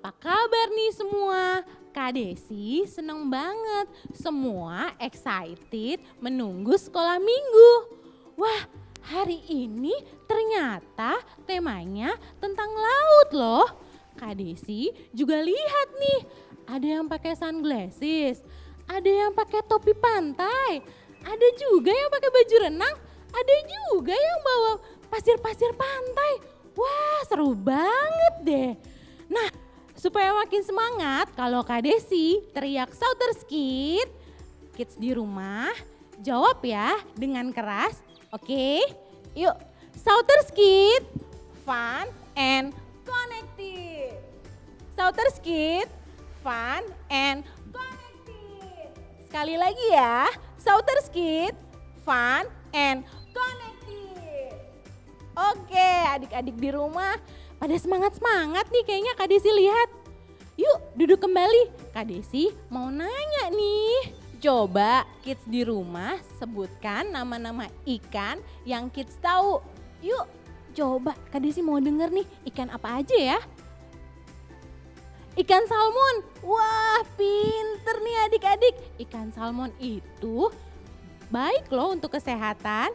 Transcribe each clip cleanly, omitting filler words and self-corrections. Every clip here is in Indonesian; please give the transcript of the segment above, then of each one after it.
Apa kabar nih semua? Kak Desi seneng banget. Semua excited menunggu sekolah minggu. Wah, hari ini ternyata temanya tentang laut loh. Kak Desi juga lihat nih, ada yang pakai sunglasses, ada yang pakai topi pantai, ada juga yang pakai baju renang, ada juga yang bawa pasir-pasir pantai. Wah, seru banget deh. Nah, supaya makin semangat, kalau Kak Desi teriak Sauterskit, kids di rumah jawab ya dengan keras. Oke, yuk Sauterskit, fun and connected. Sauterskit, fun and connected. Sekali lagi ya, Sauterskit, fun and connected. Oke, adik-adik di rumah pada semangat-semangat nih kayaknya Kak Desi lihat. Yuk duduk kembali, Kak Desi mau nanya nih. Coba kids di rumah sebutkan nama-nama ikan yang kids tahu. Yuk coba Kak Desi mau denger nih ikan apa aja ya. Ikan salmon, wah pinter nih adik-adik. Ikan salmon itu baik loh untuk kesehatan.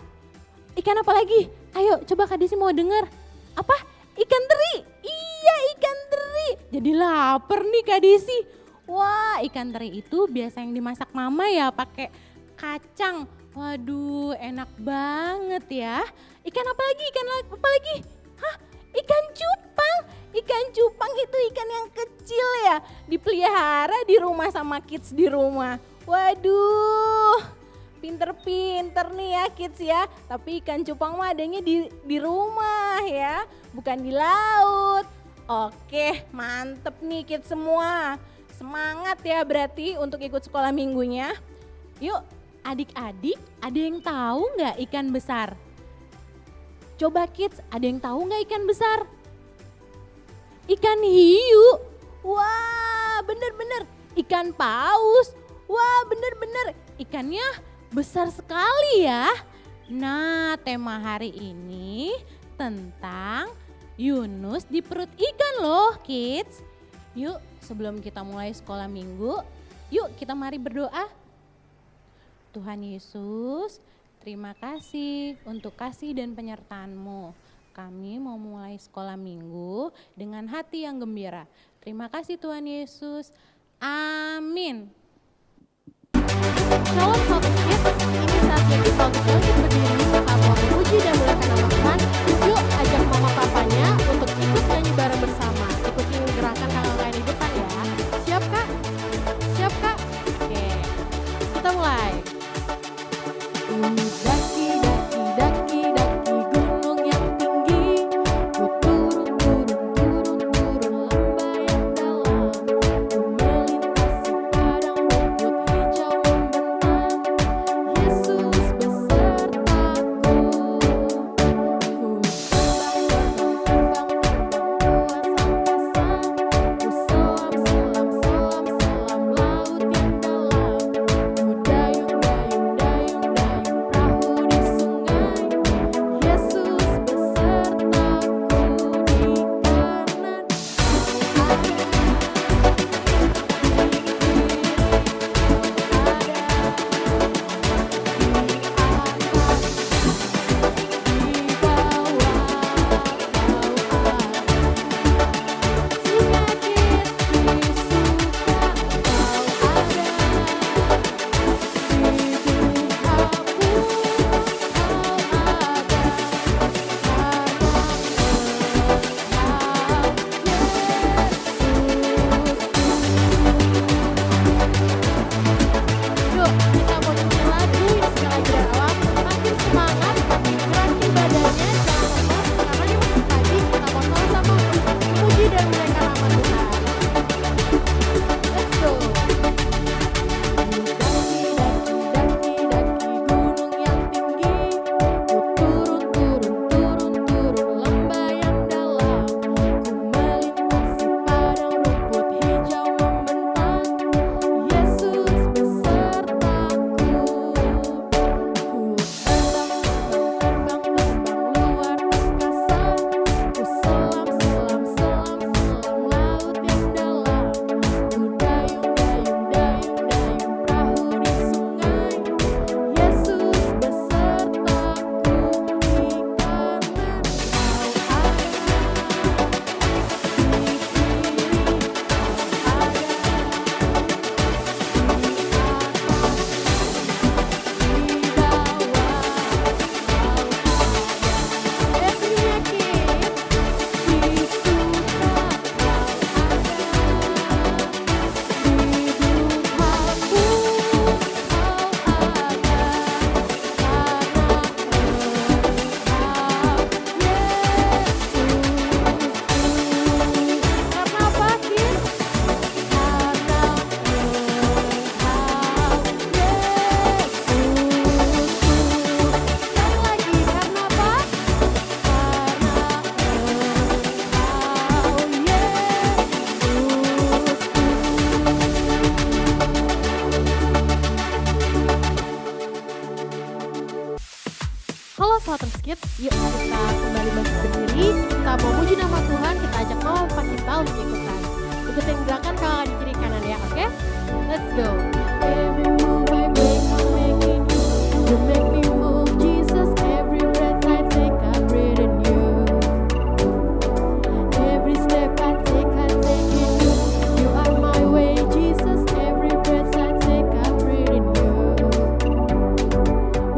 Ikan apa lagi? Ayo coba Kak Desi mau denger. Apa? Ikan teri. Iya ikan teri. Jadi lapar nih Kak Desi. Wah ikan teri itu biasa yang dimasak mama ya pakai kacang. Waduh enak banget ya. Ikan apa lagi? Ikan apa lagi? Hah? Ikan cupang. Ikan cupang itu ikan yang kecil ya. Dipelihara di rumah sama kids di rumah. Waduh. Pinter-pinter nih ya kids ya, tapi ikan cupang mah adanya di rumah ya, bukan di laut. Oke mantep nih kids semua, semangat ya berarti untuk ikut sekolah minggunya. Yuk adik-adik ada yang tahu nggak ikan besar? Coba kids ada yang tahu nggak ikan besar? Ikan hiu, wah bener-bener. Ikan paus, wah bener-bener. Ikannya besar sekali ya. Nah tema hari ini tentang Yunus di perut ikan loh kids. Yuk sebelum kita mulai sekolah minggu, yuk kita mari berdoa. Tuhan Yesus, terima kasih untuk kasih dan penyertaan-Mu. Kami mau mulai sekolah minggu dengan hati yang gembira. Terima kasih Tuhan Yesus. Amin. Shalom Sobat Kids, ini saatnya kita untuk bangkit berdiri, apa memuji dan memuliakan nama Tuhan. Yuk ajak mama papanya untuk ikut nyanyi bareng bersama. Ikuti gerakan kakak-kakak di depan ya. Siap kak? Siap kak? Oke, kita mulai. Daki, daki, daki, daki gunung yang tinggi. Ku turun, turun, turun, turun lembah yang dalam. Ku melintasi padang rumput hijau membentang. Yesus besertaku. Ku bangkit, yuk kita kembali bangkit berdiri, kita mau muji nama Tuhan, kita ajak mama papa kita untuk ikutan. Ikutin gerakan kakak di kiri kanan ya, oke? Let's go. Every move I make, I'm making you. You make me move, Jesus. Every breath I take, I breathe in you. Every step I take in you. You are my way, Jesus. Every breath I take, I breathe in you.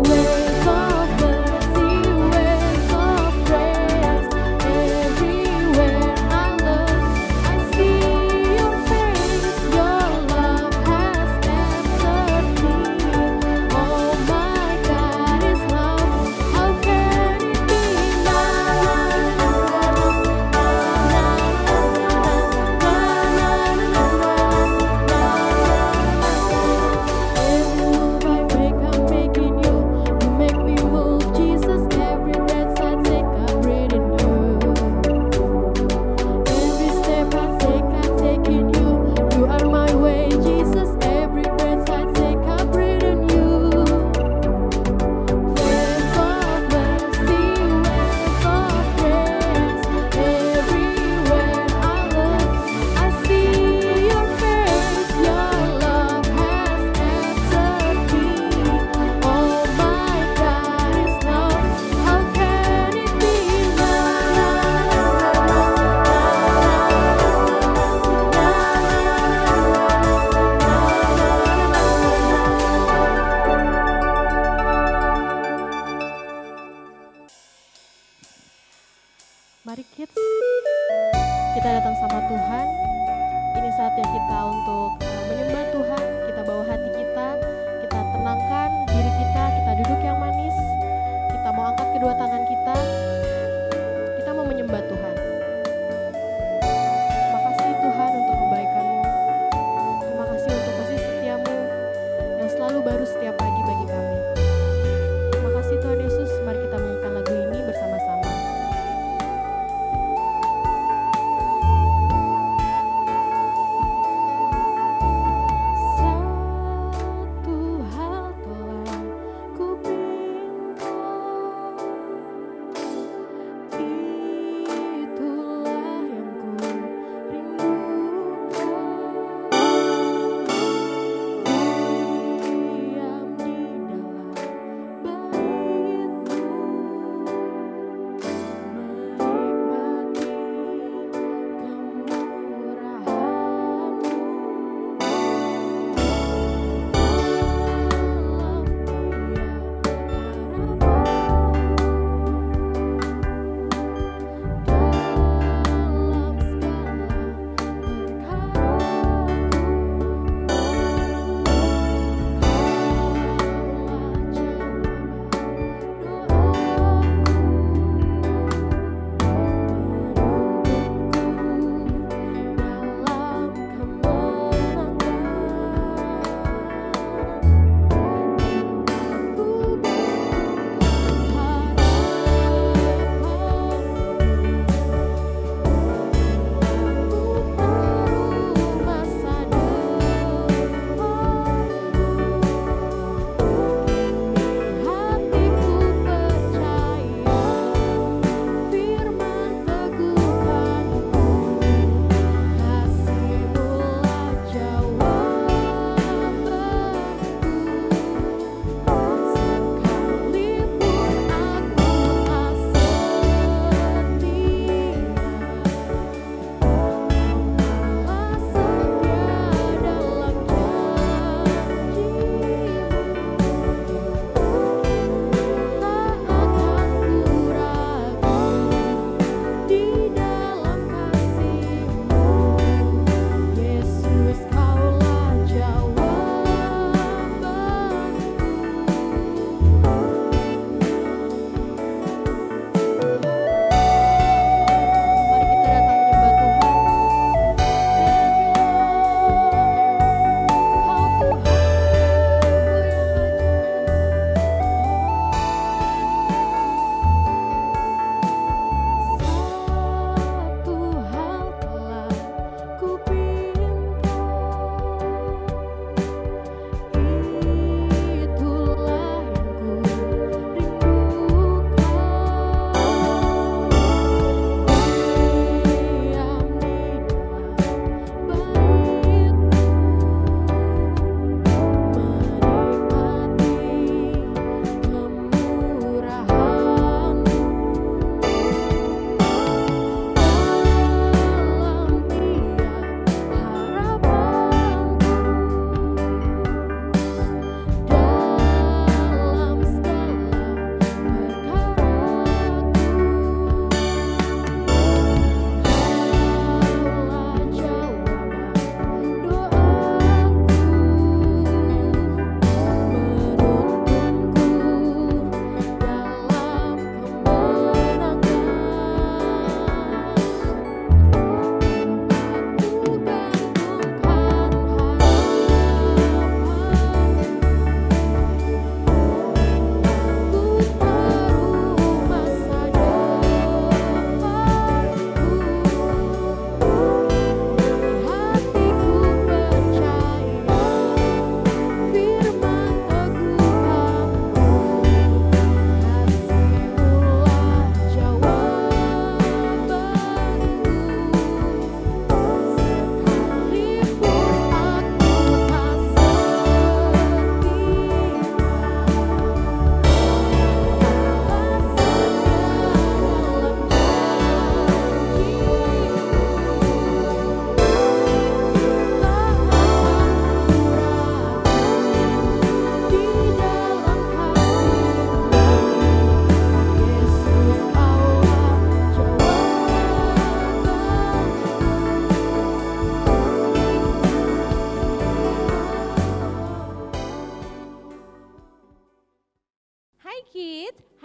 Waves of mercy, waves of praise. Everywhere I look, I see your face. Your love has answered me. Oh my God.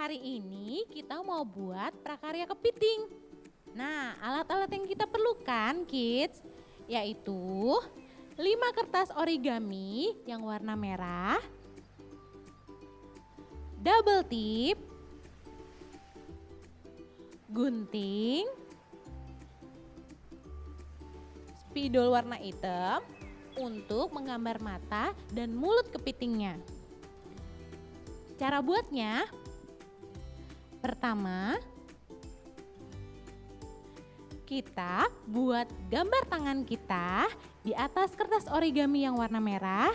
Hari ini kita mau buat prakarya kepiting. Nah, alat-alat yang kita perlukan, kids, yaitu 5 kertas origami yang warna merah, double tip, gunting, spidol warna hitam untuk menggambar mata dan mulut kepitingnya. Cara buatnya, pertama, kita buat gambar tangan kita di atas kertas origami yang warna merah.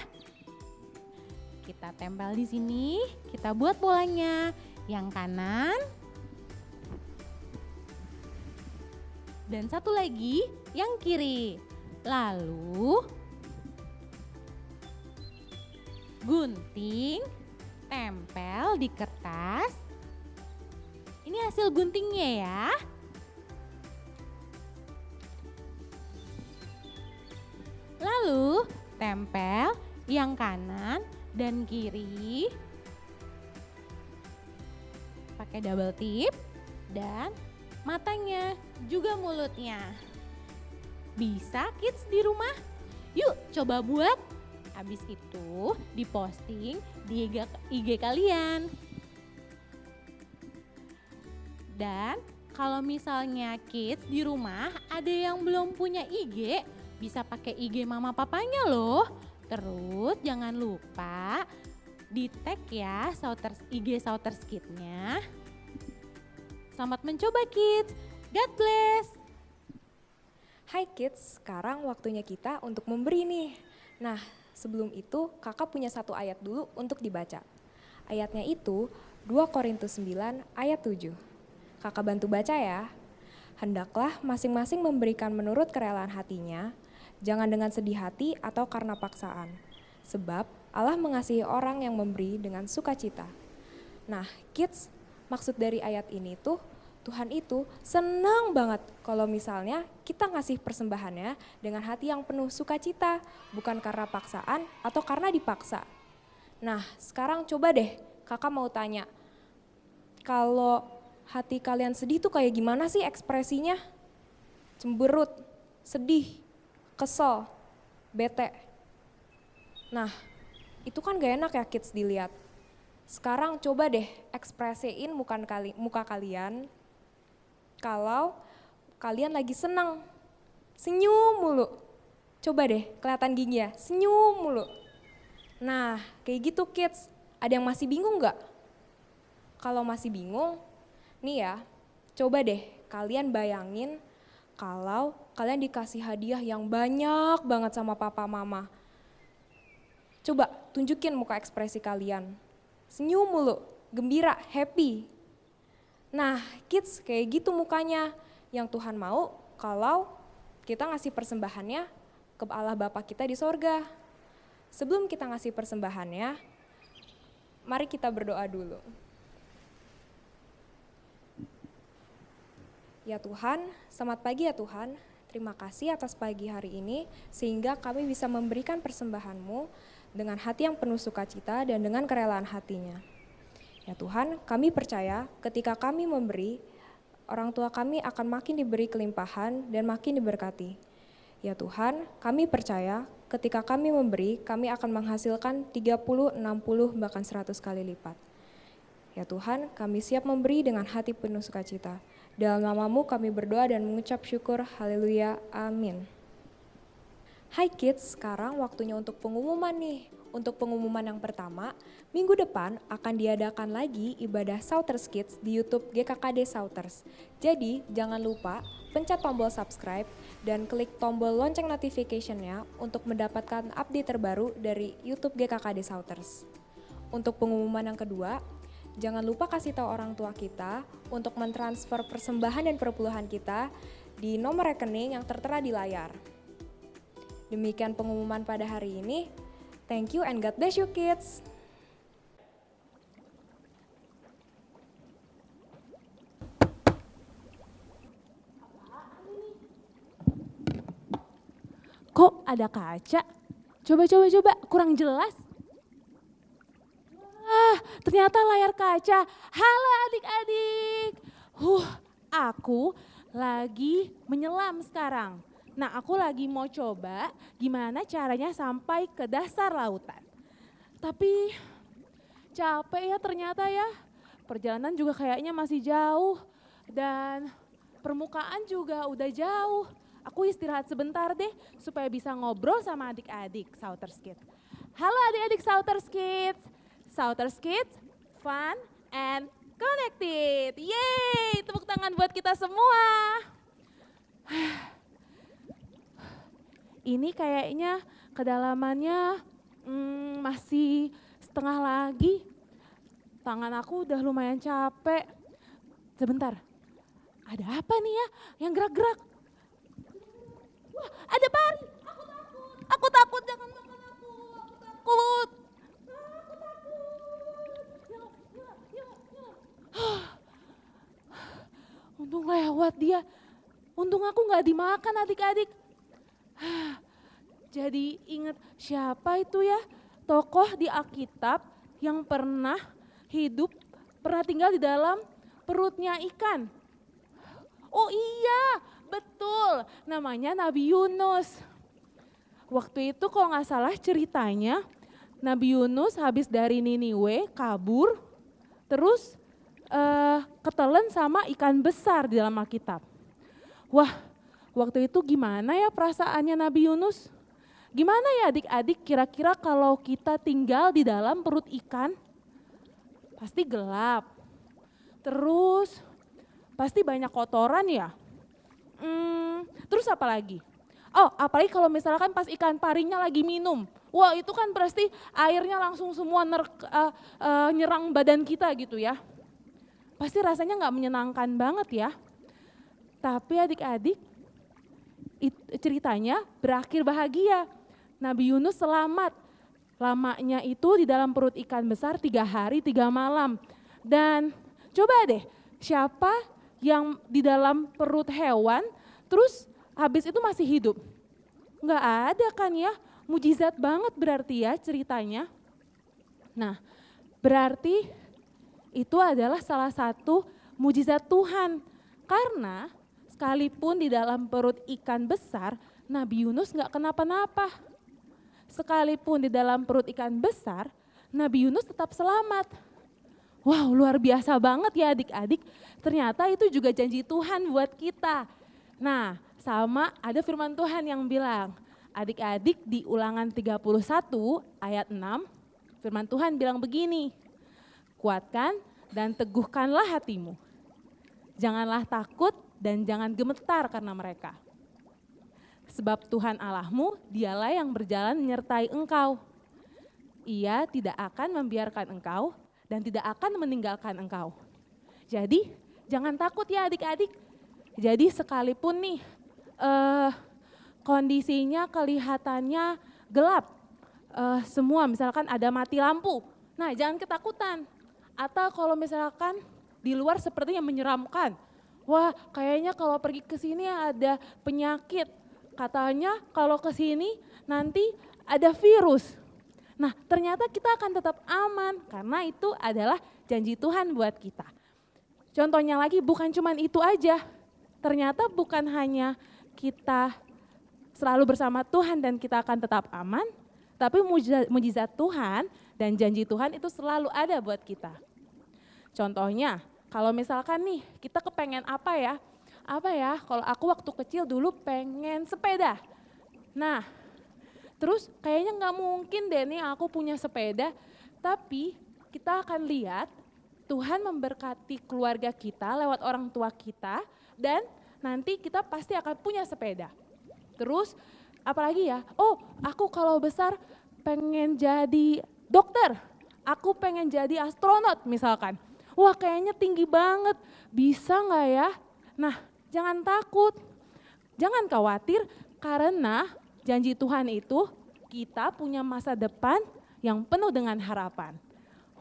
Kita tempel di sini, kita buat bolanya. Yang kanan dan satu lagi yang kiri. Lalu gunting, tempel di kertas. Ini hasil guntingnya ya. Lalu tempel yang kanan dan kiri pakai double tip dan matanya juga mulutnya. Bisa kids di rumah? Yuk coba buat. Habis itu diposting di IG kalian. Dan kalau misalnya kids di rumah ada yang belum punya IG, bisa pakai IG mama papanya loh. Terus jangan lupa di tag ya IG Shouters Kids-nya. Selamat mencoba kids. God bless. Hai kids, sekarang waktunya kita untuk memberi nih. Nah, sebelum itu kakak punya satu ayat dulu untuk dibaca. Ayatnya itu 2 Korintus 9 ayat 7. Kakak bantu baca ya. Hendaklah masing-masing memberikan menurut kerelaan hatinya, jangan dengan sedih hati atau karena paksaan. Sebab Allah mengasihi orang yang memberi dengan sukacita. Nah, kids, maksud dari ayat ini tuh Tuhan itu senang banget kalau misalnya kita ngasih persembahannya dengan hati yang penuh sukacita, bukan karena paksaan atau karena dipaksa. Nah, sekarang coba deh kakak mau tanya, kalau hati kalian sedih tuh kayak gimana sih ekspresinya? Cemberut, sedih, kesel, bete. Nah, itu kan gak enak ya kids dilihat. Sekarang coba deh ekspresiin muka kalian kalau kalian lagi senang. Senyum mulu. Coba deh kelihatan gigi ya, senyum mulu. Nah, kayak gitu kids. Ada yang masih bingung gak? Kalau masih bingung, nih ya, coba deh kalian bayangin kalau kalian dikasih hadiah yang banyak banget sama papa mama. Coba tunjukin muka ekspresi kalian. Senyum mulu, gembira, happy. Nah, kids kayak gitu mukanya yang Tuhan mau kalau kita ngasih persembahannya ke Allah Bapa kita di sorga. Sebelum kita ngasih persembahannya, mari kita berdoa dulu. Ya Tuhan, selamat pagi ya Tuhan. Terima kasih atas pagi hari ini sehingga kami bisa memberikan persembahan-Mu dengan hati yang penuh sukacita dan dengan kerelaan hatinya. Ya Tuhan, kami percaya ketika kami memberi, orang tua kami akan makin diberi kelimpahan dan makin diberkati. Ya Tuhan, kami percaya ketika kami memberi, kami akan menghasilkan 30, 60, bahkan 100 kali lipat. Ya Tuhan, kami siap memberi dengan hati penuh sukacita. Dalam nama-Mu kami berdoa dan mengucap syukur, haleluya, amin. Hai kids, sekarang waktunya untuk pengumuman nih. Untuk pengumuman yang pertama, minggu depan akan diadakan lagi ibadah Shouters Kids di YouTube GKKD Shouters. Jadi jangan lupa pencet tombol subscribe dan klik tombol lonceng notification-nya untuk mendapatkan update terbaru dari YouTube GKKD Shouters. Untuk pengumuman yang kedua, jangan lupa kasih tahu orang tua kita untuk mentransfer persembahan dan perpuluhan kita di nomor rekening yang tertera di layar. Demikian pengumuman pada hari ini. Thank you and God bless you kids. Kok ada kaca? Coba, kurang jelas. Wah, ternyata layar kaca. Halo adik-adik. Aku lagi menyelam sekarang. Nah, aku lagi mau coba gimana caranya sampai ke dasar lautan. Tapi capek ya ternyata ya. Perjalanan juga kayaknya masih jauh dan permukaan juga udah jauh. Aku istirahat sebentar deh supaya bisa ngobrol sama adik-adik Shouters Kids. Halo adik-adik Shouters Kids. Shouters Kids, fun and connected. Yeay, tepuk tangan buat kita semua. Ini kayaknya kedalamannya masih setengah lagi. Tangan aku udah lumayan capek. Sebentar, ada apa nih ya yang gerak-gerak? Wah, ada Pari. Aku takut, jangan makan aku. Aku takut. Untung lewat dia. Untung aku gak dimakan adik-adik. Jadi ingat siapa itu ya tokoh di Alkitab yang pernah tinggal di dalam perutnya ikan. Oh iya, betul, namanya Nabi Yunus. Waktu itu kalau gak salah ceritanya Nabi Yunus habis dari Niniwe kabur terus ketelan sama ikan besar di dalam Alkitab. Wah, waktu itu gimana ya perasaannya Nabi Yunus? Gimana ya adik-adik kira-kira kalau kita tinggal di dalam perut ikan? Pasti gelap. Terus pasti banyak kotoran ya. Terus apa lagi? Oh, apalagi kalau misalkan pas ikan parinya lagi minum. Wah, itu kan pasti airnya langsung semua nyerang badan kita gitu ya. Pasti rasanya nggak menyenangkan banget ya. Tapi adik-adik, ceritanya berakhir bahagia. Nabi Yunus selamat. Lamanya itu di dalam perut ikan besar 3 hari 3 malam. Dan coba deh, siapa yang di dalam perut hewan terus habis itu masih hidup? Nggak ada kan ya, mujizat banget berarti ya ceritanya. Nah, berarti itu adalah salah satu mujizat Tuhan. Karena sekalipun di dalam perut ikan besar, Nabi Yunus nggak kenapa-napa. Sekalipun di dalam perut ikan besar, Nabi Yunus tetap selamat. Wow, luar biasa banget ya adik-adik. Ternyata itu juga janji Tuhan buat kita. Nah, sama ada firman Tuhan yang bilang, adik-adik di Ulangan 31 ayat 6, firman Tuhan bilang begini, kuatkan dan teguhkanlah hatimu. Janganlah takut dan jangan gemetar karena mereka. Sebab Tuhan Allahmu, dialah yang berjalan menyertai engkau. Ia tidak akan membiarkan engkau dan tidak akan meninggalkan engkau. Jadi jangan takut ya adik-adik. Jadi sekalipun nih kondisinya kelihatannya gelap, semua misalkan ada mati lampu. Nah jangan ketakutan. Atau kalau misalkan di luar sepertinya menyeramkan. Wah kayaknya kalau pergi ke sini ada penyakit. Katanya kalau ke sini nanti ada virus. Nah ternyata kita akan tetap aman karena itu adalah janji Tuhan buat kita. Contohnya lagi bukan cuma itu aja. Ternyata bukan hanya kita selalu bersama Tuhan dan kita akan tetap aman. Tapi mujizat Tuhan dan janji Tuhan itu selalu ada buat kita. Contohnya kalau misalkan nih kita kepengen apa ya, kalau aku waktu kecil dulu pengen sepeda. Nah terus kayaknya nggak mungkin deh nih aku punya sepeda, tapi kita akan lihat Tuhan memberkati keluarga kita lewat orang tua kita dan nanti kita pasti akan punya sepeda. Terus apalagi ya, oh aku kalau besar pengen jadi dokter, aku pengen jadi astronot misalkan. Wah kayaknya tinggi banget, bisa nggak ya? Nah jangan takut, jangan khawatir karena janji Tuhan itu kita punya masa depan yang penuh dengan harapan.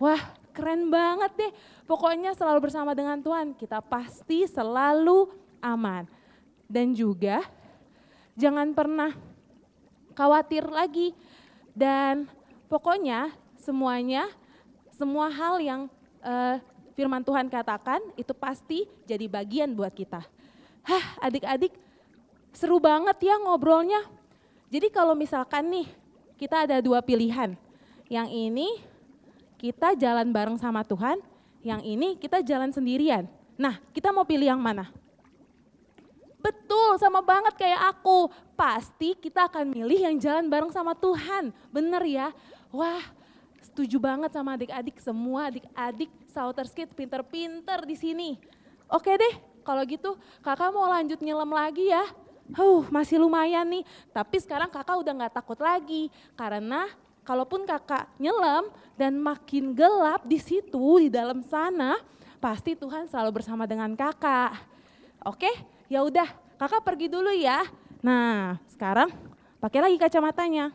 Wah keren banget deh, pokoknya selalu bersama dengan Tuhan kita pasti selalu aman. Dan juga jangan pernah khawatir lagi dan pokoknya semuanya semua hal yang firman Tuhan katakan itu pasti jadi bagian buat kita. Adik-adik seru banget ya ngobrolnya. Jadi kalau misalkan nih kita ada dua pilihan. Yang ini kita jalan bareng sama Tuhan, yang ini kita jalan sendirian. Nah, kita mau pilih yang mana? Betul, sama banget kayak aku. Pasti kita akan milih yang jalan bareng sama Tuhan. Bener ya? Wah, setuju banget sama adik-adik. Semua adik-adik Souters Kids pinter-pinter di sini. Oke deh, kalau gitu kakak mau lanjut nyelam lagi ya. Masih lumayan nih. Tapi sekarang kakak udah gak takut lagi. Karena kalaupun kakak nyelam dan makin gelap di situ, di dalam sana, pasti Tuhan selalu bersama dengan kakak. Oke? Ya udah, kakak pergi dulu ya. Nah, sekarang pakai lagi kacamatanya.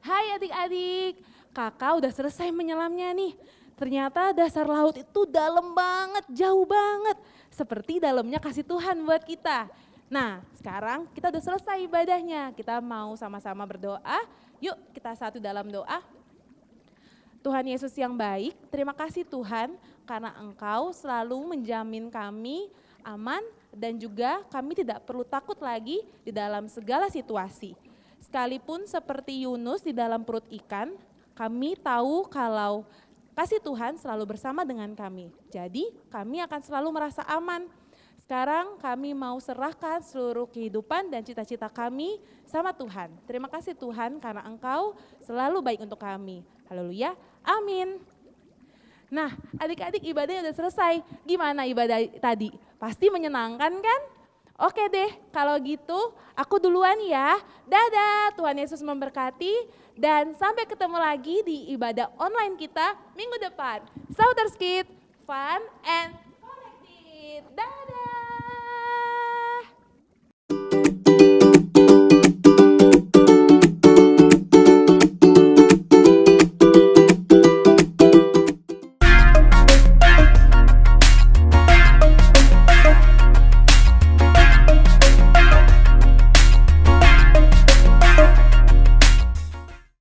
Hai adik-adik, kakak udah selesai menyelamnya nih. Ternyata dasar laut itu dalam banget, jauh banget. Seperti dalamnya kasih Tuhan buat kita. Nah, sekarang kita udah selesai ibadahnya. Kita mau sama-sama berdoa. Yuk kita satu dalam doa. Tuhan Yesus yang baik, terima kasih Tuhan karena Engkau selalu menjamin kami aman dan juga kami tidak perlu takut lagi di dalam segala situasi. Sekalipun seperti Yunus di dalam perut ikan, kami tahu kalau kasih Tuhan selalu bersama dengan kami. Jadi kami akan selalu merasa aman. Sekarang kami mau serahkan seluruh kehidupan dan cita-cita kami sama Tuhan. Terima kasih Tuhan karena Engkau selalu baik untuk kami. Haleluya, amin. Nah adik-adik ibadahnya udah selesai. Gimana ibadah tadi? Pasti menyenangkan kan? Oke deh, kalau gitu aku duluan ya. Dadah, Tuhan Yesus memberkati. Dan sampai ketemu lagi di ibadah online kita minggu depan. Souters Kids, fun and connected. Dadah.